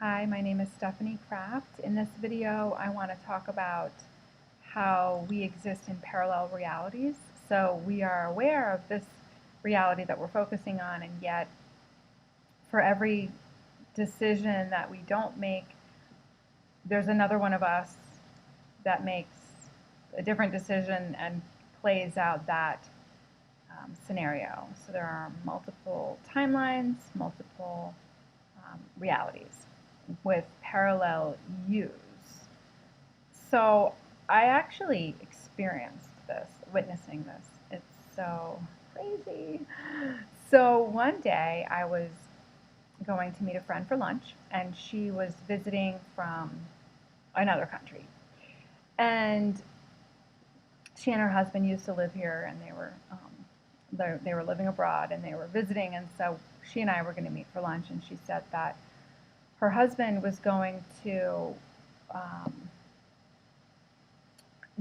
Hi, my name is Stephanie Kraft. In this video, I want to talk about how we exist in parallel realities. So we are aware of this reality that we're focusing on, and yet for every decision that we don't make, there's another one of us that makes a different decision and plays out that scenario. So there are multiple timelines, multiple realities with parallel use. So I actually experienced this, witnessing this. It's so crazy. So one day I was going to meet a friend for lunch, and she was visiting from another country. And she and her husband used to live here, and they were living abroad, and they were visiting. And so she and I were going to meet for lunch, and she said that her husband was going to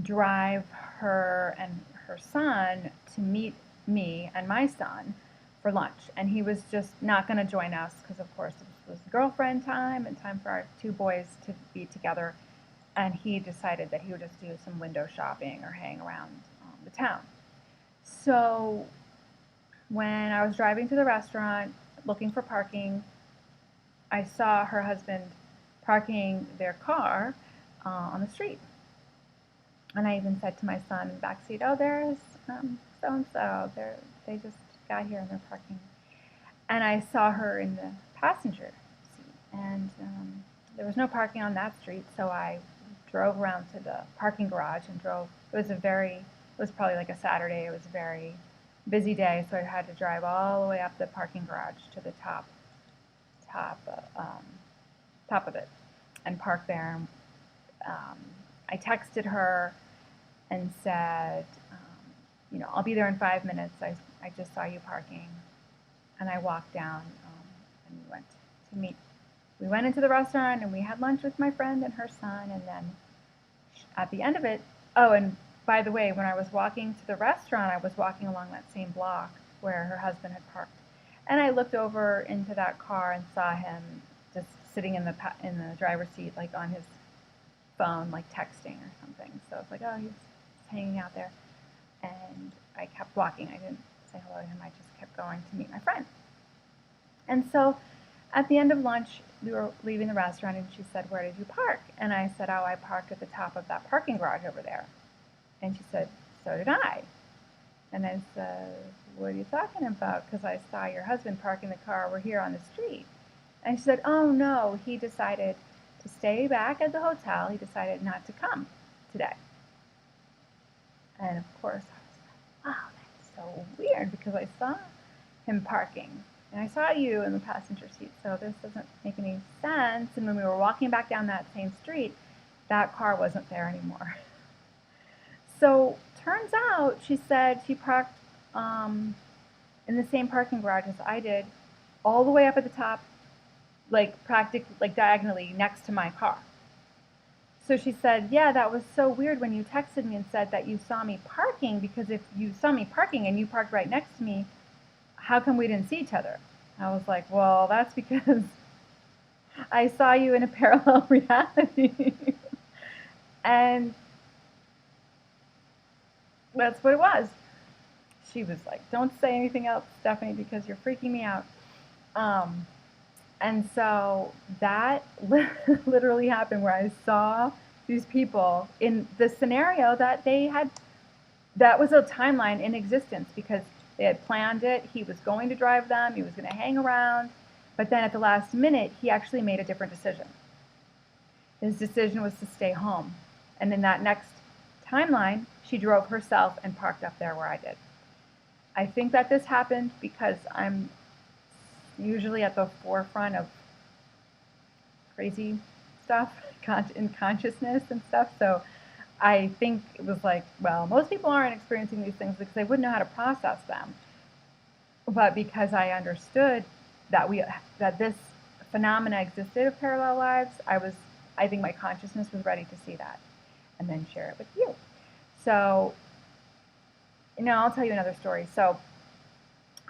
drive her and her son to meet me and my son for lunch. And he was just not going to join us because, of course, it was girlfriend time and time for our two boys to be together. And he decided that he would just do some window shopping or hang around the town. So when I was driving to the restaurant looking for parking, I saw her husband parking their car on the street. And I even said to my son in the back seat, "Oh, there's so-and-so. They just got here and they're parking." And I saw her in the passenger seat. And there was no parking on that street, so I drove around to the parking garage and drove. It was probably like a Saturday. It was a very busy day, so I had to drive all the way up the parking garage to the top of it and park there. I texted her and said, I'll be there in 5 minutes. I just saw you parking. And I walked down and we went to meet. We went into the restaurant and we had lunch with my friend and her son. And then at the end of it, oh, and by the way, when I was walking to the restaurant, I was walking along that same block where her husband had parked. And I looked over into that car and saw him just sitting in the driver's seat, like on his phone, like texting or something. So it's like, oh, he's hanging out there. And I kept walking. I didn't say hello to him. I just kept going to meet my friend. And so at the end of lunch, we were leaving the restaurant, and she said, "Where did you park?" And I said, "Oh, I parked at the top of that parking garage over there." And she said, "So did I." And I said, "What are you talking about? Because I saw your husband parking the car over here on the street." And she said, "Oh, no, he decided to stay back at the hotel. He decided not to come today." And of course, I was like, "Wow, that's so weird, because I saw him parking. And I saw you in the passenger seat, so this doesn't make any sense." And when we were walking back down that same street, that car wasn't there anymore. So turns out, she said, she parked in the same parking garage as I did, all the way up at the top, like practically, like diagonally next to my car. So she said, "Yeah, that was so weird when you texted me and said that you saw me parking, because if you saw me parking and you parked right next to me, how come we didn't see each other?" I was like, "Well, that's because I saw you in a parallel reality." And that's what it was. She was like, "Don't say anything else, Stephanie, because you're freaking me out." And so that literally happened, where I saw these people in the scenario that they had. That was a timeline in existence, because they had planned it. He was going to drive them. He was going to hang around. But then at the last minute, he actually made a different decision. His decision was to stay home. And in that next timeline, she drove herself and parked up there where I did. I think that this happened because I'm usually at the forefront of crazy stuff in consciousness and stuff. So I think it was like, well, most people aren't experiencing these things because they wouldn't know how to process them. But because I understood that this phenomena existed of parallel lives, I think my consciousness was ready to see that and then share it with you. So, I'll tell you another story. So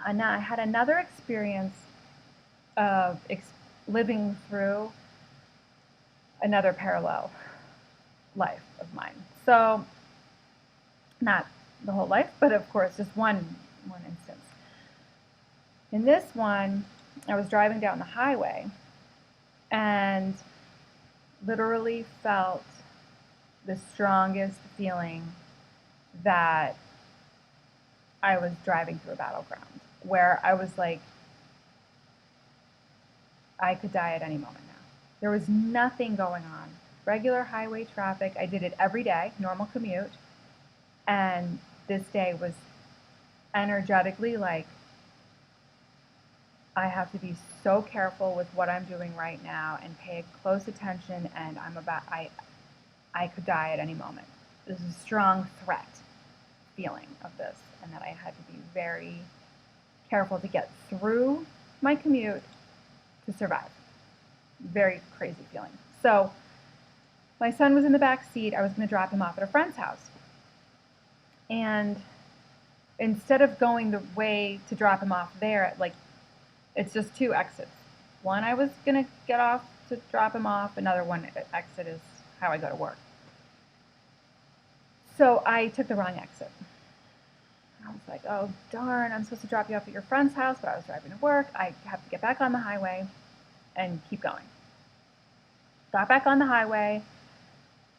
I had another experience of living through another parallel life of mine. So, not the whole life, but of course, just one instance. In this one, I was driving down the highway and literally felt the strongest feeling that I was driving through a battleground, where I was like, I could die at any moment now. There was nothing going on. Regular highway traffic. I did it every day, normal commute. And this day was energetically like, I have to be so careful with what I'm doing right now and pay close attention, and I could die at any moment. There's a strong threat feeling of this, and that I had to be very careful to get through my commute to survive. Very crazy feeling. So my son was in the back seat. I was going to drop him off at a friend's house. And instead of going the way to drop him off there, like, it's just two exits. One, I was going to get off to drop him off. Another one exit is how I go to work. So I took the wrong exit. I was like, oh, darn, I'm supposed to drop you off at your friend's house, but I was driving to work. I have to get back on the highway and keep going. Got back on the highway,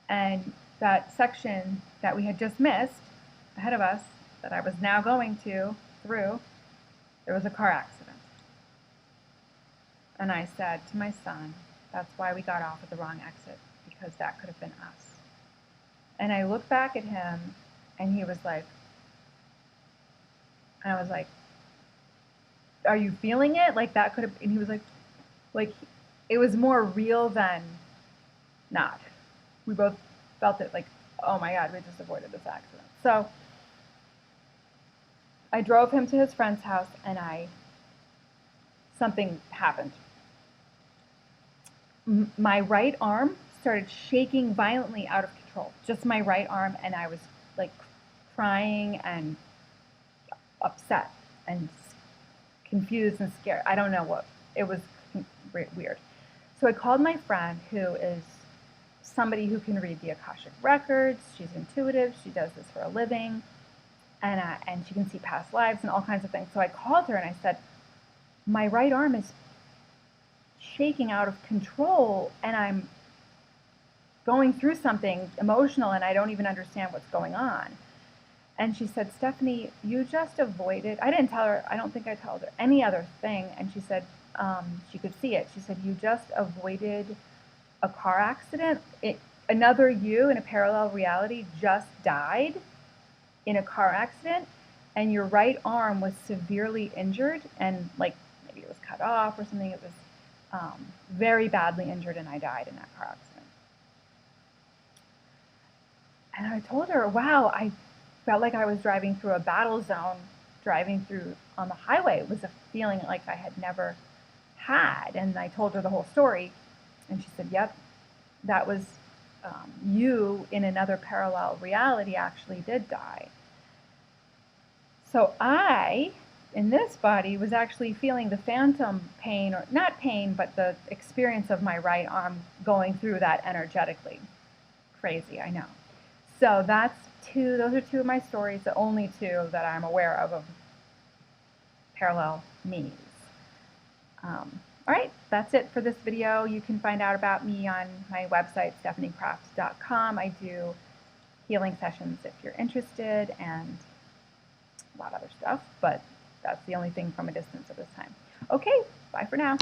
and that section that we had just missed ahead of us, that I was now going through, there was a car accident. And I said to my son, that's why we got off at the wrong exit, because that could have been us. And I looked back at him, and he was like, and I was like, are you feeling it? Like, that could have, and he was like, it was more real than not. We both felt it like, oh my God, we just avoided this accident. So I drove him to his friend's house, and something happened. My right arm started shaking violently out of control, just my right arm, and I was like crying and upset and confused and scared. I don't know what, it was weird. So I called my friend, who is somebody who can read the Akashic records. She's intuitive, she does this for a living, and she can see past lives and all kinds of things. So I called her and I said, my right arm is shaking out of control, and I'm going through something emotional, and I don't even understand what's going on. And she said, Stephanie, you just avoided, I didn't tell her, I don't think I told her any other thing. And she said, she could see it. She said, you just avoided a car accident. Another you in a parallel reality just died in a car accident, and your right arm was severely injured, and like maybe it was cut off or something. It was very badly injured, and I died in that car accident. And I told her, wow, I felt like I was driving through a battle zone, driving through on the highway. It was a feeling like I had never had. And I told her the whole story, and she said, yep, that was you in another parallel reality actually did die. So I, in this body, was actually feeling the phantom pain, or not pain, but the experience of my right arm going through that energetically. Crazy, I know. So those are two of my stories, the only two that I'm aware of parallel me's. All right, that's it for this video. You can find out about me on my website, stephaniecrafts.com. I do healing sessions if you're interested, and a lot of other stuff, but that's the only thing from a distance at this time. Okay, bye for now.